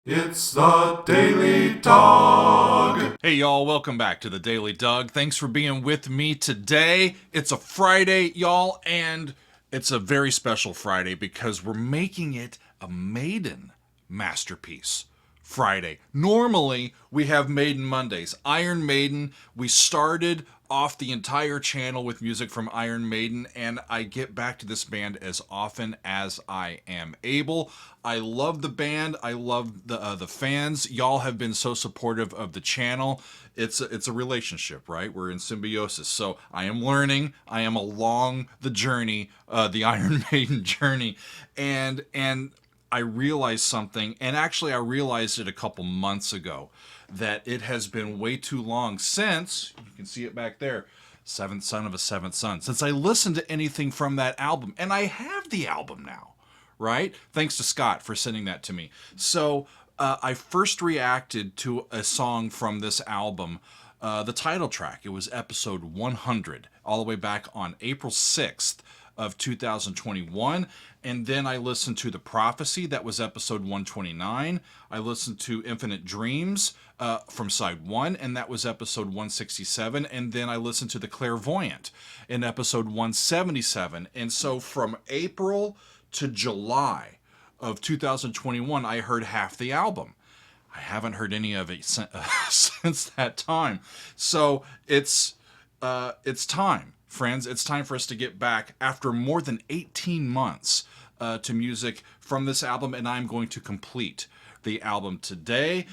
It's the Daily Dog. Hey y'all, welcome back to the Daily Doug. Thanks for being with me today. It's a Friday, y'all, and it's a very special Friday because we're making it a Maiden Masterpiece Friday. Normally, we have Maiden Mondays. Iron Maiden, we started off the entire channel with music from Iron Maiden, and I get back to this band as often as I am able. I love the band. I love the fans. Y'all have been so supportive of the channel. It's a relationship, right? We're in symbiosis. So I am learning. I am along the journey, the Iron Maiden journey, and I realized something, and actually I realized it a couple months ago, that it has been way too long since, you can see it back there, Seventh Son of a Seventh Son, since I listened to anything from that album. And I have the album now, right? Thanks to Scott for sending that to me. So I first reacted to a song from this album, the title track. It was episode 100, all the way back on April 6th of 2021. And then I listened to The Prophecy, that was episode 129. I listened to Infinite Dreams from side 1, and that was episode 167. And then I listened to The Clairvoyant in episode 177. And so from April to July of 2021, I heard half the album. I haven't heard any of it since that time. So it's time, friends. It's time for us to get back after more than 18 months to music from this album, and I'm going to complete the album today.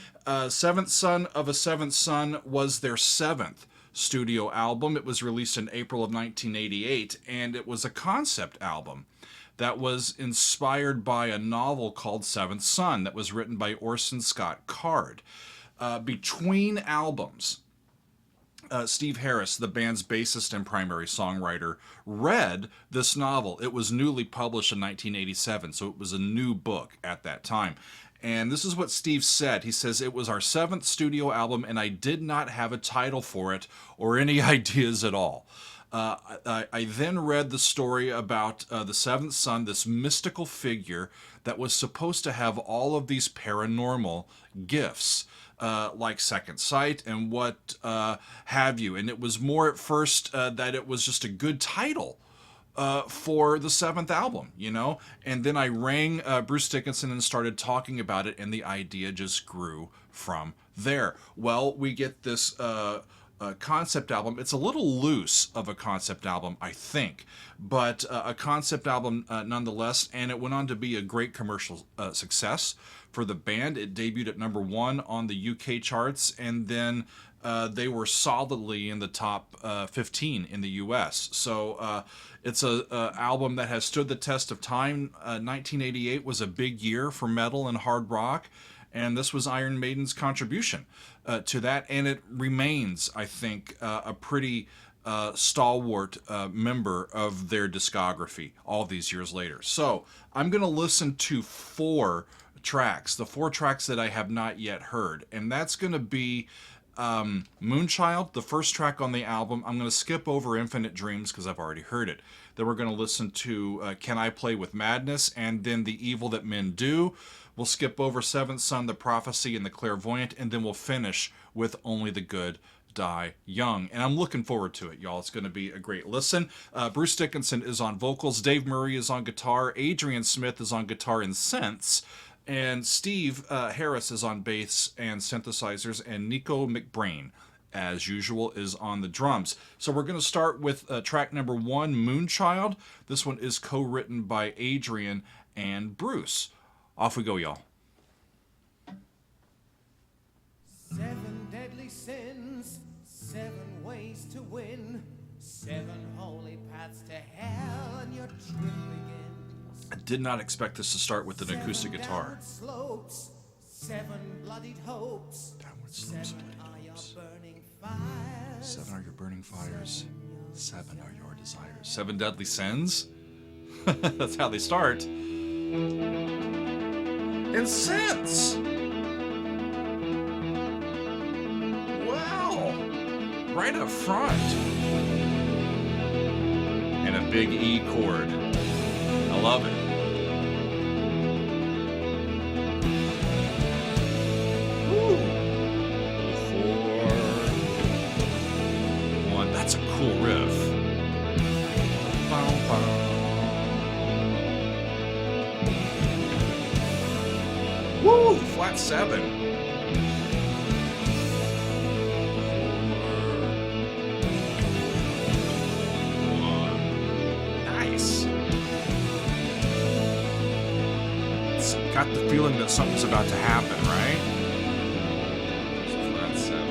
Seventh Son of a Seventh Son was their seventh studio album. It was released in April of 1988, and it was a concept album that was inspired by a novel called Seventh Son that was written by Orson Scott Card. Between albums, Steve Harris, the band's bassist and primary songwriter, read this novel. It was newly published in 1987, so it was a new book at that time. And this is what Steve said. He says, "It was our seventh studio album, and I did not have a title for it or any ideas at all. I then read the story about the seventh son, this mystical figure that was supposed to have all of these paranormal gifts, like second sight and what have you. And it was more at first that it was just a good title for the seventh album, you know? And then I rang Bruce Dickinson and started talking about it, and the idea just grew from there." Well, we get this concept album. It's a little loose of a concept album, I think, but a concept album nonetheless, and it went on to be a great commercial success for the band. It debuted at number 1 on the UK charts, and then they were solidly in the top 15 in the US. So it's a album that has stood the test of time. 1988 was a big year for metal and hard rock, and this was Iron Maiden's contribution to that, and it remains, I think, a pretty stalwart member of their discography all these years later. So I'm going to listen to 4 tracks, the 4 tracks that I have not yet heard, and that's going to be Moonchild, the first track on the album. I'm going to skip over Infinite Dreams because I've already heard it. Then we're going to listen to Can I Play with Madness, and then The Evil That Men Do. We'll skip over Seventh Son, The Prophecy, and The Clairvoyant, and then we'll finish with Only the Good Die Young. And I'm looking forward to it, y'all. It's going to be a great listen. Bruce Dickinson is on vocals. Dave Murray is on guitar. Adrian Smith is on guitar and synths. And Steve Harris is on bass and synthesizers. And Nico McBrain, as usual, is on the drums. So we're going to start with track number 1, Moonchild. This one is co-written by Adrian and Bruce. Off we go, y'all. 7 deadly sins, 7 ways to win, 7 holy paths to hell, and your trip begins. I did not expect this to start with an acoustic guitar. 7 slopes, 7 bloodied hopes, Downward slopes, 7 bloody are your hopes. burning fires. 7 are your burning fires. 7 are your desires. 7 deadly sins? That's how they start. And synths! Wow! Right up front. And a big E chord. I love it. Woo! Flat 7. Nice. It's got the feeling that something's about to happen, right? Flat 7.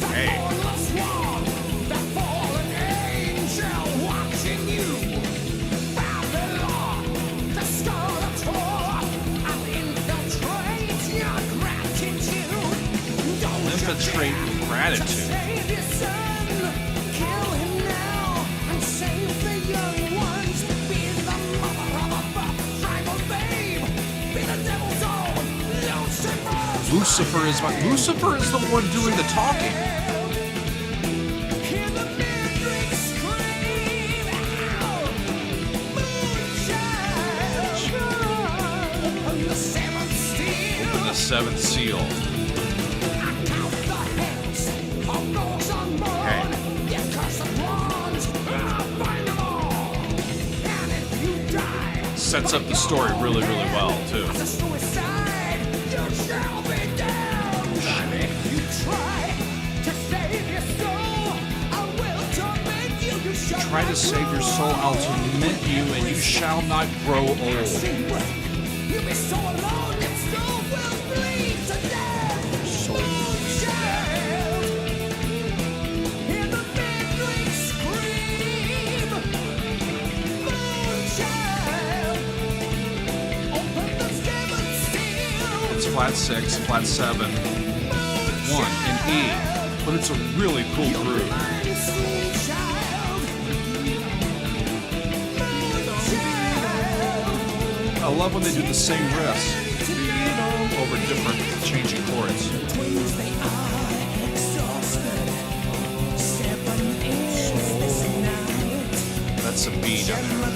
1. Hey. Infiltrate gratitude. Lucifer is the one doing the talking. Open the seventh seal. Sets up the story really, really well, too. Try to save your soul, I'll torment you, and you shall not grow old. You'll be so alone, your soul will bleed to death. Hear the midnight scream. Moonchild. Open the seventh seal. It's flat 6, flat 7, 1 in E, but it's a really cool groove. I love when they do the same riffs over different changing chords. That's a B down there.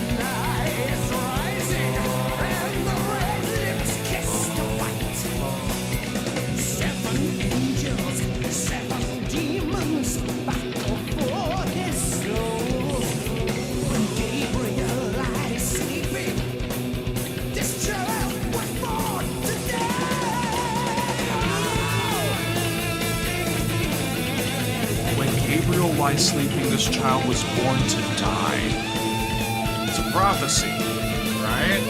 Gabriel lies sleeping, this child was born to die. It's a prophecy, right?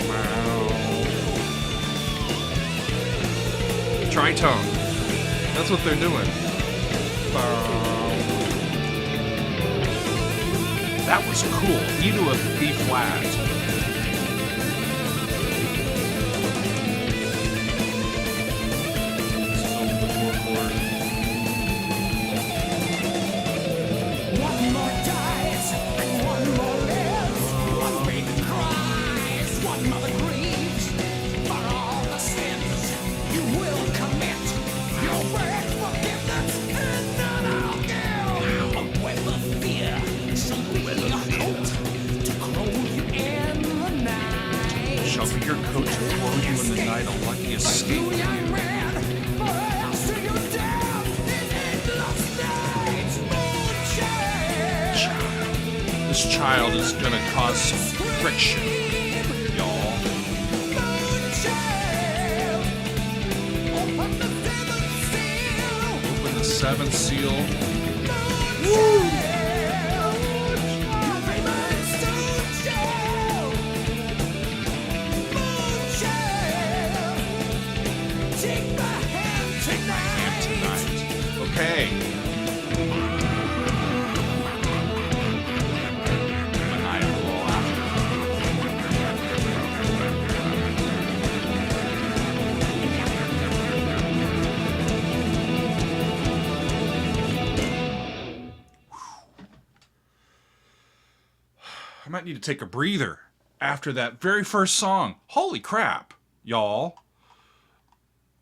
Wow. Tritone. That's what they're doing. That was cool. E to a B flat. Shelter your coat to throw you in the night, a lucky escape for you. This child is gonna cause some friction, y'all. Open the seventh seal. Woo! Okay. I might need to take a breather after that very first song. Holy crap, y'all.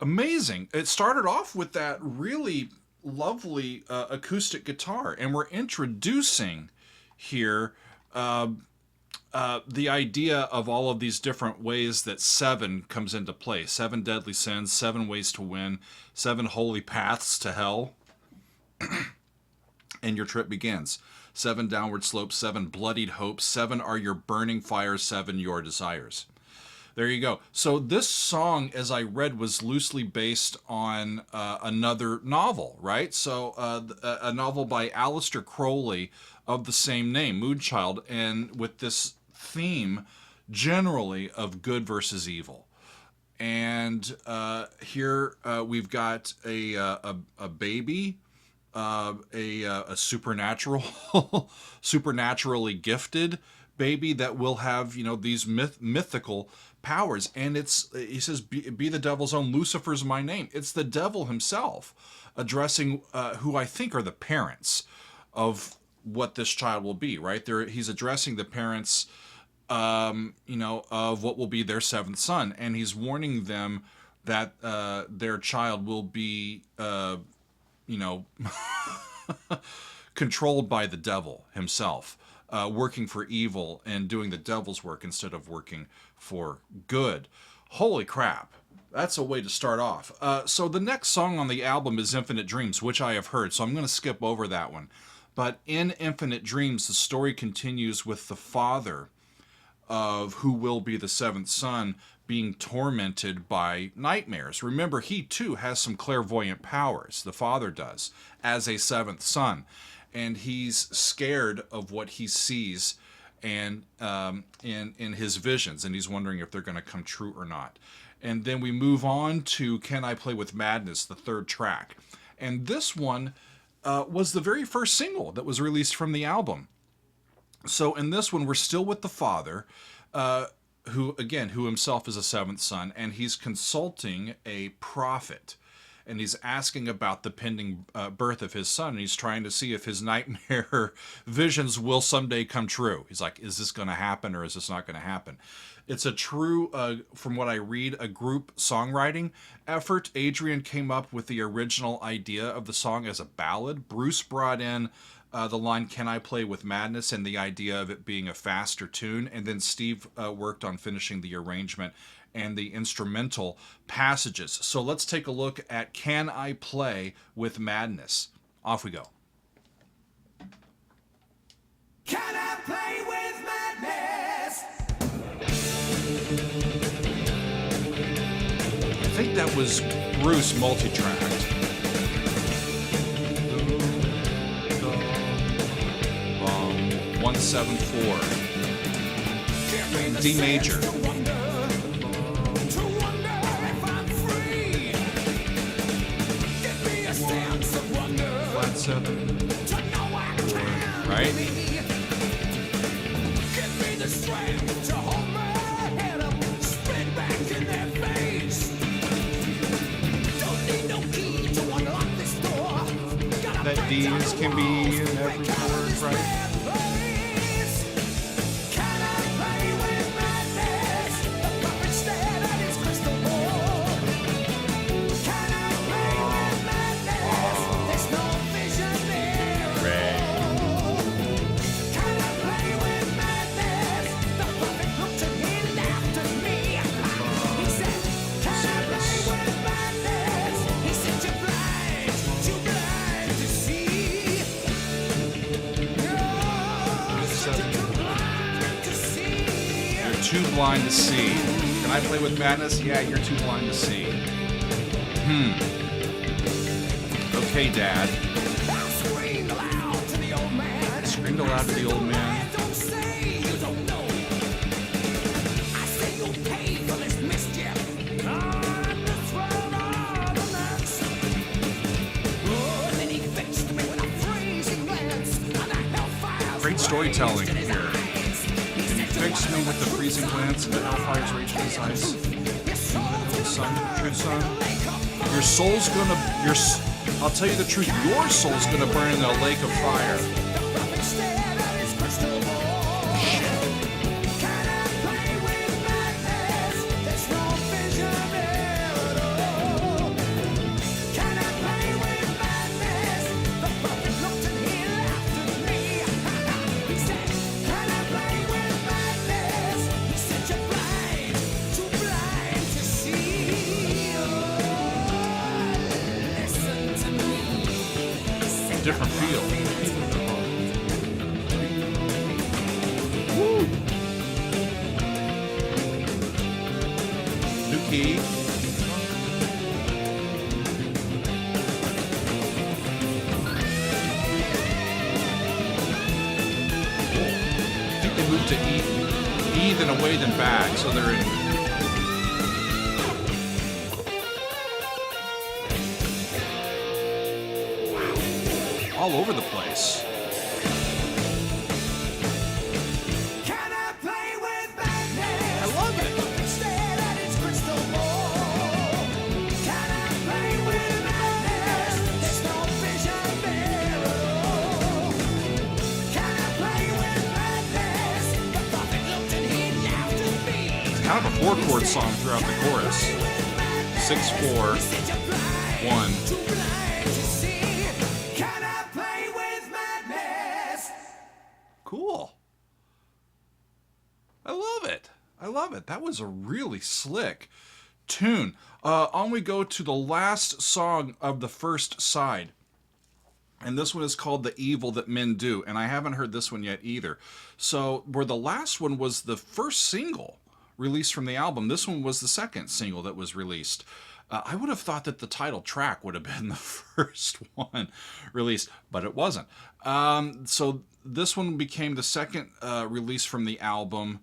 Amazing. It started off with that really lovely acoustic guitar, and we're introducing here the idea of all of these different ways that 7 comes into play. 7 deadly sins, 7 ways to win, 7 holy paths to hell. And your trip begins. 7 downward slopes, 7 bloodied hopes, 7 are your burning fires, 7 your desires. There you go. So this song, as I read, was loosely based on another novel, right? So a novel by Aleister Crowley of the same name, Moonchild, and with this theme generally of good versus evil. And here we've got a baby, a supernatural, supernaturally gifted baby that will have, you know, these mythical powers. And he says, be the devil's own, Lucifer's my name. It's the devil himself addressing who I think are the parents of what this child will be, right? He's addressing the parents, you know, of what will be their 7th son. And he's warning them that their child will be, you know, controlled by the devil himself, working for evil and doing the devil's work instead of working for good. Holy crap. That's a way to start off. So the next song on the album is Infinite Dreams, which I have heard, so I'm going to skip over that one. But in Infinite Dreams, the story continues with the father of who will be the 7th son being tormented by nightmares. Remember, he too has some clairvoyant powers, the father does, as a 7th son. And he's scared of what he sees and in his visions, and he's wondering if they're going to come true or not. And then we move on to Can I Play with Madness, the 3rd track. And this one was the very first single that was released from the album. So in this one, we're still with the father, who himself is a 7th son, and he's consulting a prophet. And he's asking about the pending birth of his son. And he's trying to see if his nightmare visions will someday come true. He's like, is this going to happen or is this not going to happen? It's a true, from what I read, a group songwriting effort. Adrian came up with the original idea of the song as a ballad. Bruce brought in the line, Can I Play with Madness, and the idea of it being a faster tune. And then Steve worked on finishing the arrangement and the instrumental passages. So let's take a look at Can I Play with Madness. Off we go. Can I play with madness? I think that was Bruce multi-tracked. 174. D major. Flat 7. Right? That D's can be in every word, right? Too blind to see. Can I play with madness? Yeah, you're too blind to see. Okay, Dad. Screamed aloud to the old man. Great storytelling here. Fix me with the freezing glance and the hellfire's rage in his eyes. Son, true son. Your soul's gonna. I'll tell you the truth. Your soul's gonna burn in a lake of fire. different feel. Woo! New key. I think they moved to E, then away, then back, so they're in. All over the place. Can I play with madness? I love it. Stare at its crystal ball. Can I play with madness? There's no vision there at all. Can I play with madness? The prophet looked and he laughed at me. It's kind of a 4-chord song throughout the chorus. 6-4, 1. Too blind to see. Can I play with madness? Cool. I love it. I love it. That was a really slick tune. On we go to the last song of the first side. And this one is called The Evil That Men Do. And I haven't heard this one yet either. So where the last one was the first single released from the album, this one was the second single that was released. I would have thought that the title track would have been the first one released, but it wasn't. So this one became the second release from the album,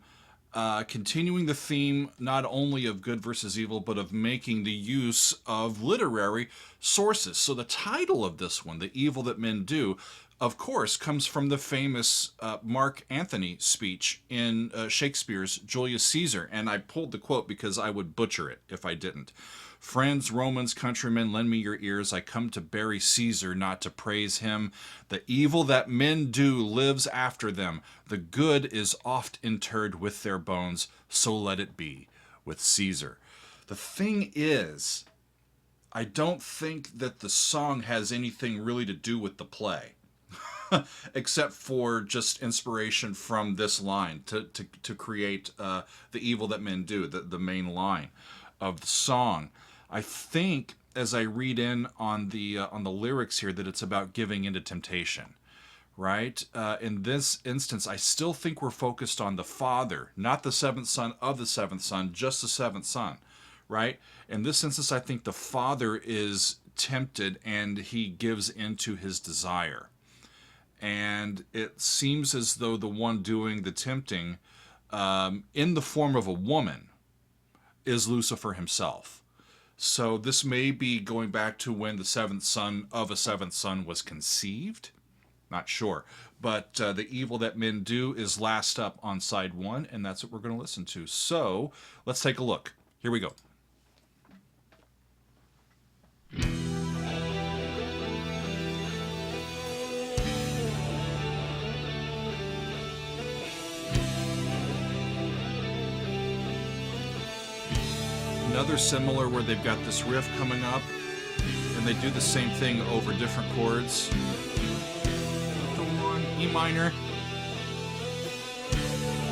continuing the theme not only of good versus evil, but of making the use of literary sources. So the title of this one, The Evil That Men Do, of course, comes from the famous Mark Antony speech in Shakespeare's Julius Caesar. And I pulled the quote because I would butcher it if I didn't. Friends, Romans, countrymen, lend me your ears. I come to bury Caesar, not to praise him. The evil that men do lives after them. The good is oft interred with their bones. So let it be with Caesar. The thing is, I don't think that the song has anything really to do with the play. Except for just inspiration from this line to create the evil that men do, the main line of the song. I think, as I read in on the lyrics here, that it's about giving into temptation, right? In this instance, I still think we're focused on the father, not the seventh son of the seventh son, just the seventh son, right? In this instance, I think the father is tempted and he gives into his desire. And it seems as though the one doing the tempting in the form of a woman is Lucifer himself. So this may be going back to when the seventh son of a seventh son was conceived. Not sure. But The Evil That Men Do is last up on side 1, and that's what we're going to listen to. So let's take a look. Here we go. Another similar where they've got this riff coming up and they do the same thing over different chords. The 1, E minor,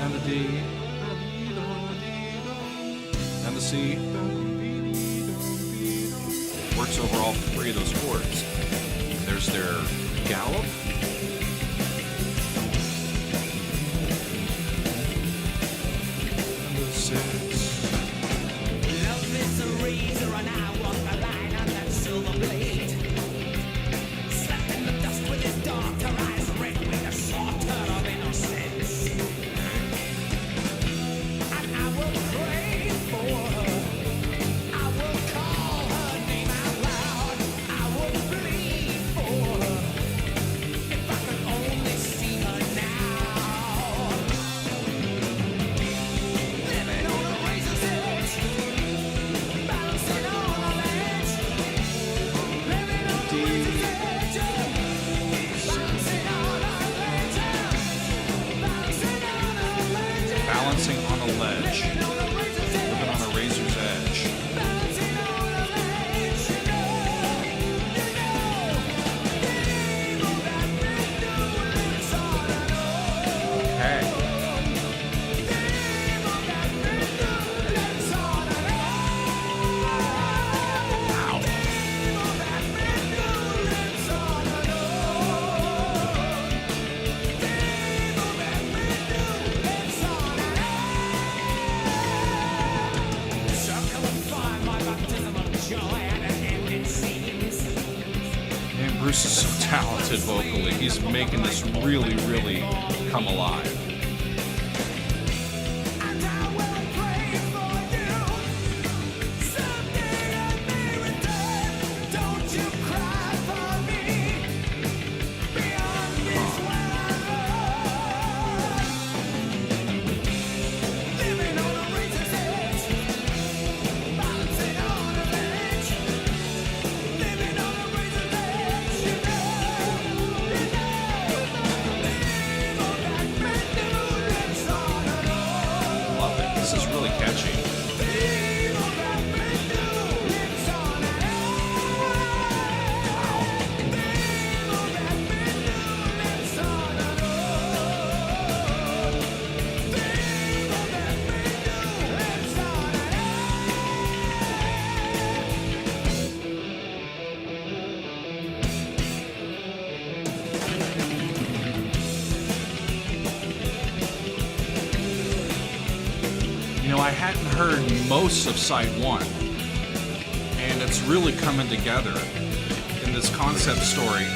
and the D, and the C. Works over all 3 of those chords. There's their gallop. And the 6. It's a razor and I walk the line on that silver blade. Slept in the dust with his darker eyes, red with a slaughter of innocence. And I will pray for her. I will call her name out loud. I will plead for her. Bruce is so talented vocally. He's making this really, really come alive. And I will pray for you. Someday I may return. Don't you cry for me. Beyond this where I run. Living on a razor's edge. Balancing on a ledge. Living on a razor's edge. You know. Evil that man who lives on a road. Love it. This is really catchy. Evil that man who lives on a road. Evil that man who lives on a road. Evil that man who lives on a You know, I hadn't heard most of side one, and it's really coming together in this concept story.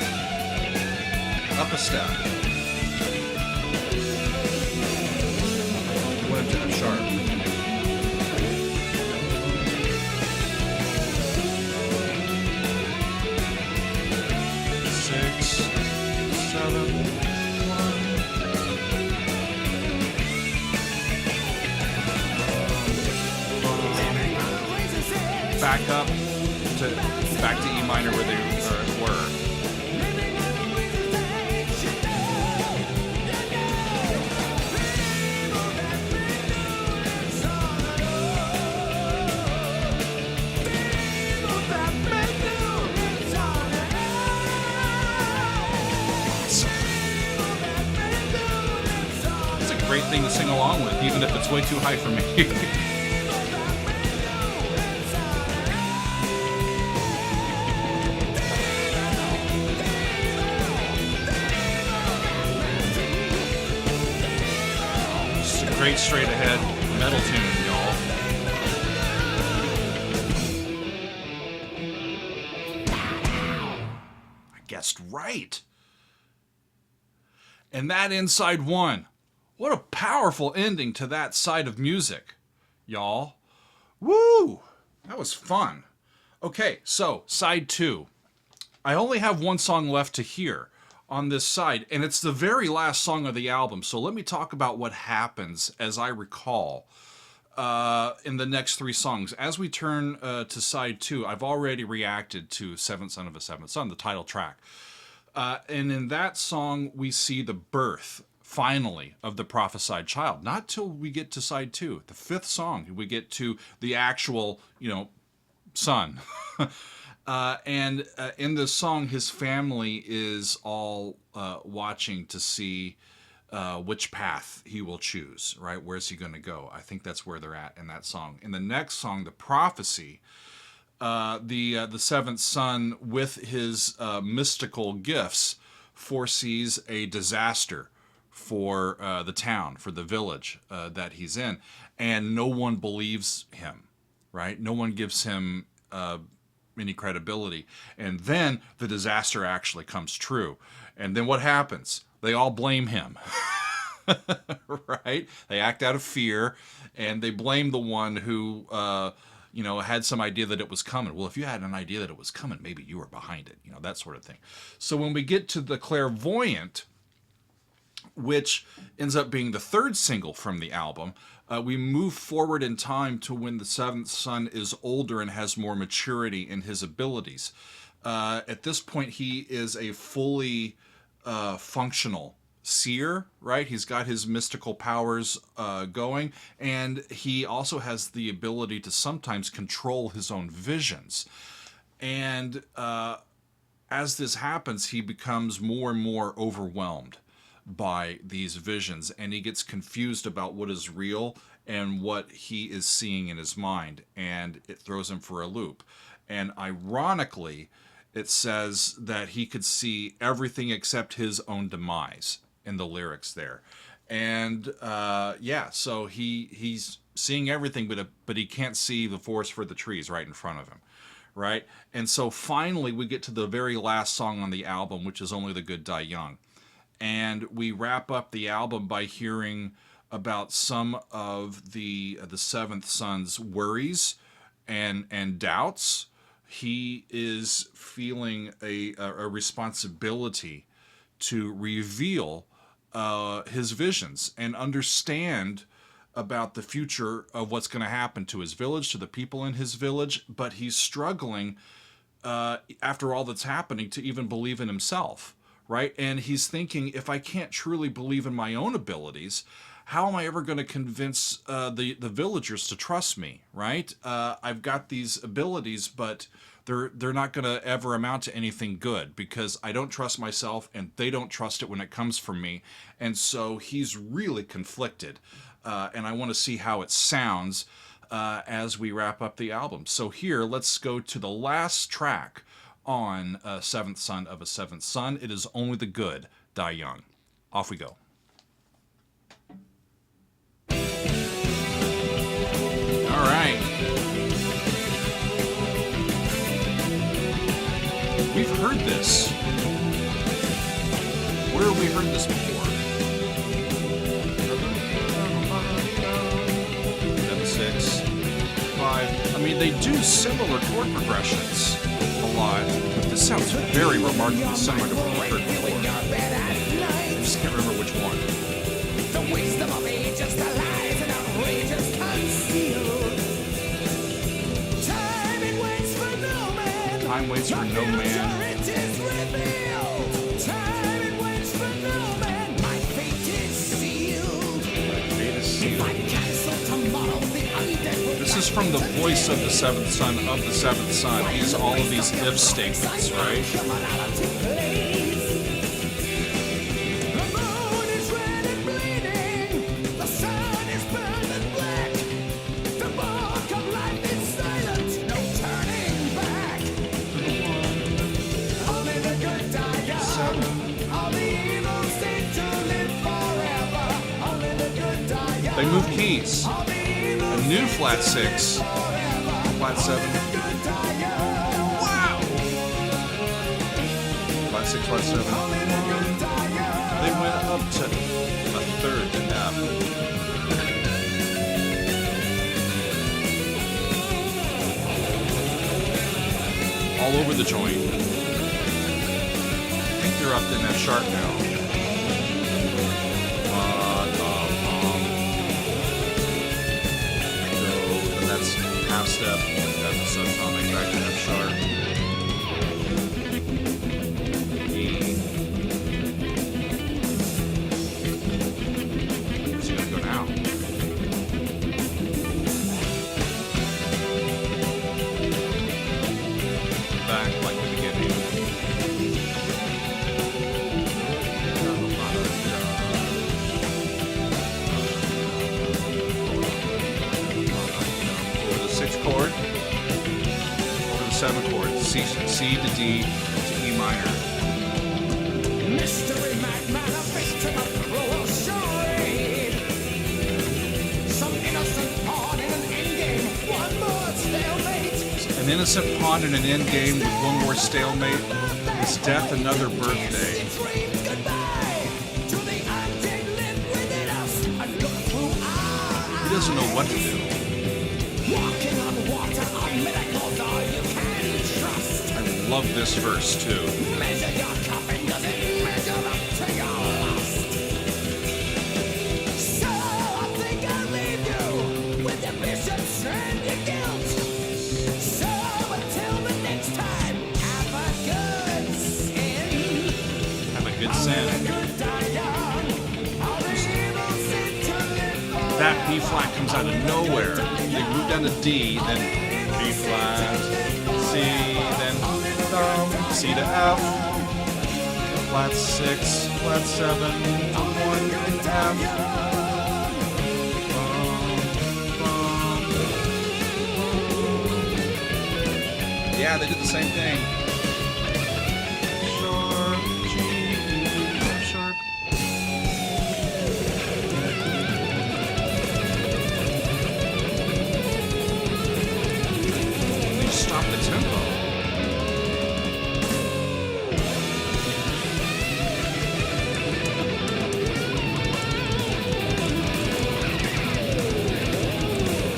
Up a step. Went to sharp. Six, seven, one. razor's edge. Back up to back to E minor where they were. Living on a razor's edge. You know. Evil that man who lives on a road. Evil that man who lives on a Evil that man who lives on It's a great thing to sing along with, even if it's way too high for me. Just a great straight ahead metal tune, y'all. I guessed right. And that inside one. What a powerful ending to that side of music, y'all. Woo! That was fun. Okay, so side two. I only have one song left to hear on this side, and it's the very last song of the album. So let me talk about what happens, as I recall, in the next three songs. As we turn to side two, I've already reacted to Seventh Son of a Seventh Son, the title track. And in that song, we see the birth, finally, of the prophesied child. Not till we get to side two. The fifth song, we get to the actual, son. And in this song, his family is all watching to see which path he will choose, right? Where's he going to go? I think that's where they're at in that song. In the next song, the prophecy, the seventh son with his mystical gifts foresees a disaster for the town, for the village that he's in, and no one believes him, right? No one gives him any credibility. And then the disaster actually comes true. And then what happens? They all blame him. Right? They act out of fear, and they blame the one who had some idea that it was coming. Well, if you had an idea that it was coming, maybe you were behind it, that sort of thing. So when we get to the clairvoyant, which ends up being the third single from the album, we move forward in time to when the seventh son is older and has more maturity in his abilities. At this point, he is a fully functional seer, right? He's got his mystical powers going, and he also has the ability to sometimes control his own visions. And as this happens, he becomes more and more overwhelmed by these visions, and he gets confused about what is real and what he is seeing in his mind, and it throws him for a loop. And ironically, it says that he could see everything except his own demise in the lyrics there. And so he's seeing everything, but he can't see the forest for the trees right in front of him, right? And so finally we get to the very last song on the album, which is Only the Good Die Young. And we wrap up the album by hearing about some of the seventh son's worries and doubts. He is feeling a responsibility to reveal his visions and understand about the future of what's going to happen to his village, to the people in his village, but he's struggling after all that's happening to even believe in himself, right? And he's thinking, if I can't truly believe in my own abilities, how am I ever going to convince the villagers to trust me, right? I've got these abilities, but they're not going to ever amount to anything good because I don't trust myself and they don't trust it when it comes from me. And so he's really conflicted. And I want to see how it sounds as we wrap up the album. So here, let's go to the last track on Seventh Son of a Seventh Son. It is Only the Good Die Young. Off we go. All right. We've heard this. Where have we heard this before? 6, 5. I mean, they do similar chord progressions a lot, but this sounds very remarkably similar to what we've heard before. I just can't remember which one. The wisdom of ages, the lies and outrageous concealed. Time it waits for no man. Time waits for no man. It is revealed. Time it waits for no man. My fate is sealed. Fate is sealed. If I cancel tomorrow, the undead will This is from the voice of the seventh son of the seventh son. He's all of these if statements, right? The moon is red and bleeding. The sun is burned and black. The book of life is silent. No turning back. Only the good die young. All the evil seem to live forever. Only the good die young. They move keys. All the evil A new flat 6, flat 7. wow. Flat 6, flat 7. They went up to a third in F. All over the joint. I think they're up in F sharp now. So that's half step. That's a subtonic back to F sharp. E. Where's he gonna go now? Back like the beginning. Over the 6th chord. Over the 7th chord. C to D to E minor. Mystery madman, a victim of cruel charade. Some innocent pawn in an endgame, one more stalemate. An innocent pawn in an endgame with one more stalemate. Is death another birthday? Dreams goodbye to the undead live within us and look through our He doesn't know what to do. walking on water, on miracles, all you can trust. I love this verse too. Measure your cup and does it measure up to your lust? So I think I'll leave you with your bishops and your guilt. So until the next time, have a good sin. Have a good sin. Good die young. All the evil sin to live for. That B flat comes out of nowhere. They move down to D, then B flat, C, then C to F, flat 6, flat 7, to 1, F. Yeah, they did the same thing. Sharp, G, F sharp. They stop the tempo.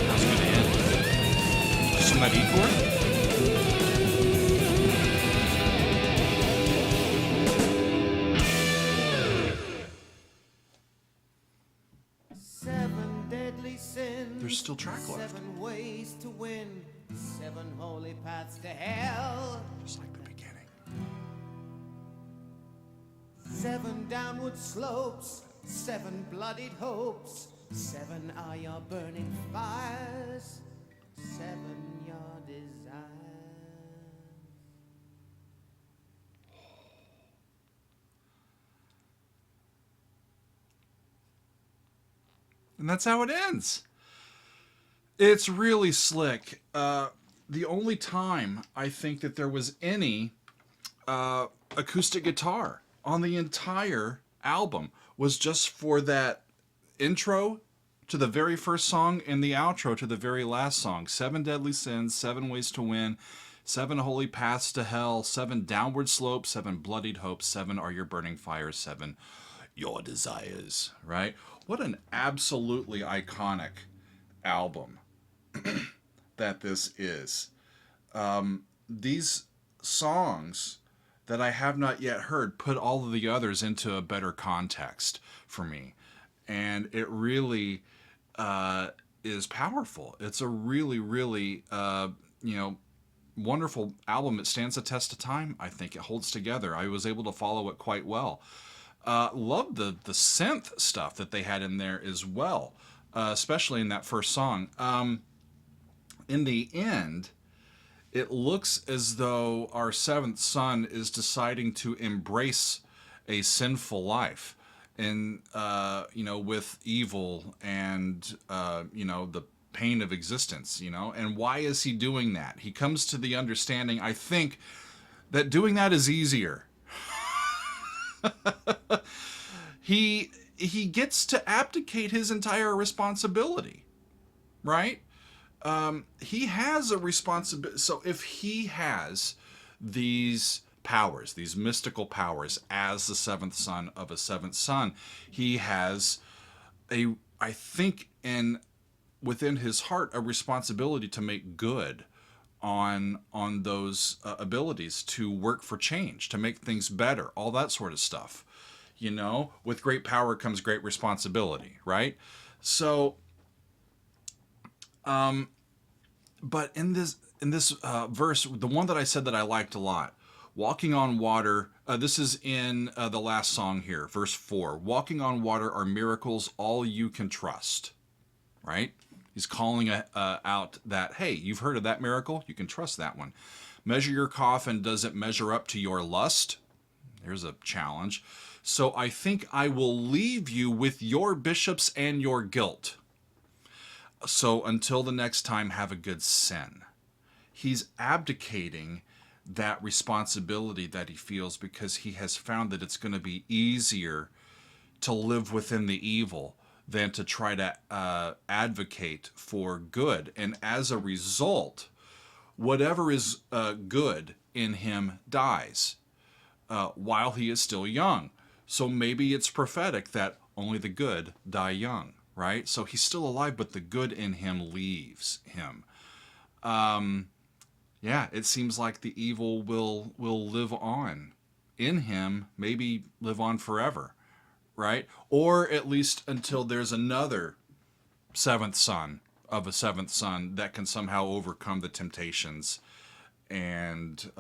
How's it gonna end? Just on that E chord? Seven deadly sins. There's still track left. 7 ways to win. 7 holy paths to hell. Just like the beginning. 7 downward slopes. 7 bloodied hopes. 7 are your burning fires. 7 your desires. And that's how it ends. It's really slick. The only time I think that there was any acoustic guitar on the entire album was just for that intro to the very first song and the outro to the very last song. 7 deadly sins, 7 ways to win, 7 holy paths to hell, 7 downward slopes, 7 bloodied hopes, 7 are your burning fires, 7 your desires, right? What an absolutely iconic album that this is. These songs that I have not yet heard put all of the others into a better context for me. And it really is powerful. It's a really, really, wonderful album. It stands the test of time. I think it holds together. I was able to follow it quite well. Love the synth stuff that they had in there as well, especially in that first song. In the end, it looks as though our seventh son is deciding to embrace a sinful life and, with evil and, the pain of existence, and why is he doing that? He comes to the understanding, I think, that doing that is easier. He gets to abdicate his entire responsibility, right? He has a responsibility. So if he has these powers, these mystical powers, as the seventh son of a seventh son, he has I think, within his heart, a responsibility to make good on those abilities, to work for change, to make things better, all that sort of stuff. With great power comes great responsibility, right? So, but in this verse, the one that I said that I liked a lot, walking on water, this is in the last song here, verse 4. Walking on water are miracles all you can trust, right? He's calling out that, hey, you've heard of that miracle? You can trust that one. Measure your coffin. Does it measure up to your lust? There's a challenge. So I think I will leave you with your bishops and your guilt. So until the next time, have a good sin. He's abdicating that responsibility that he feels because he has found that it's going to be easier to live within the evil than to try to advocate for good. And as a result, whatever is good in him dies while he is still young. So maybe it's prophetic that only the good die young, right? So he's still alive, but the good in him leaves him. It seems like the evil will live on in him, maybe live on forever, right? Or at least until there's another seventh son of a seventh son that can somehow overcome the temptations and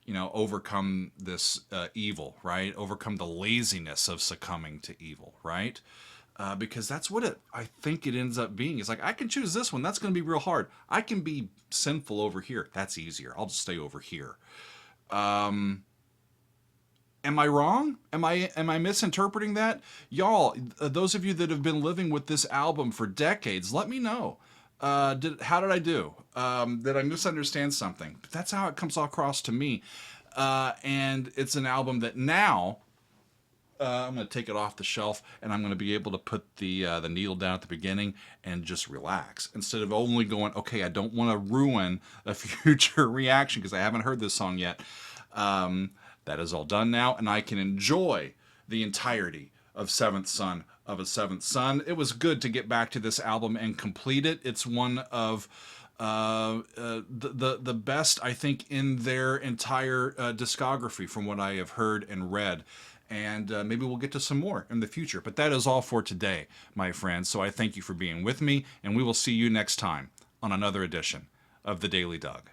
overcome this evil, right? Overcome the laziness of succumbing to evil, right? Because that's what I think it ends up being. It's like, I can choose this one. That's going to be real hard. I can be sinful over here. That's easier. I'll just stay over here. Am I wrong? Am I misinterpreting that? Y'all, those of you that have been living with this album for decades, let me know. How did I do? Did I misunderstand something? But that's how it comes across to me. And it's an album that now, I'm going to take it off the shelf, and I'm going to be able to put the needle down at the beginning and just relax instead of only going, okay, I don't want to ruin a future reaction because I haven't heard this song yet. That is all done now, and I can enjoy the entirety of Seventh Son of a Seventh Son. It was good to get back to this album and complete it. It's one of the best, I think, in their entire discography from what I have heard and read. And maybe we'll get to some more in the future. But that is all for today, my friends. So I thank you for being with me, and we will see you next time on another edition of The Daily Doug.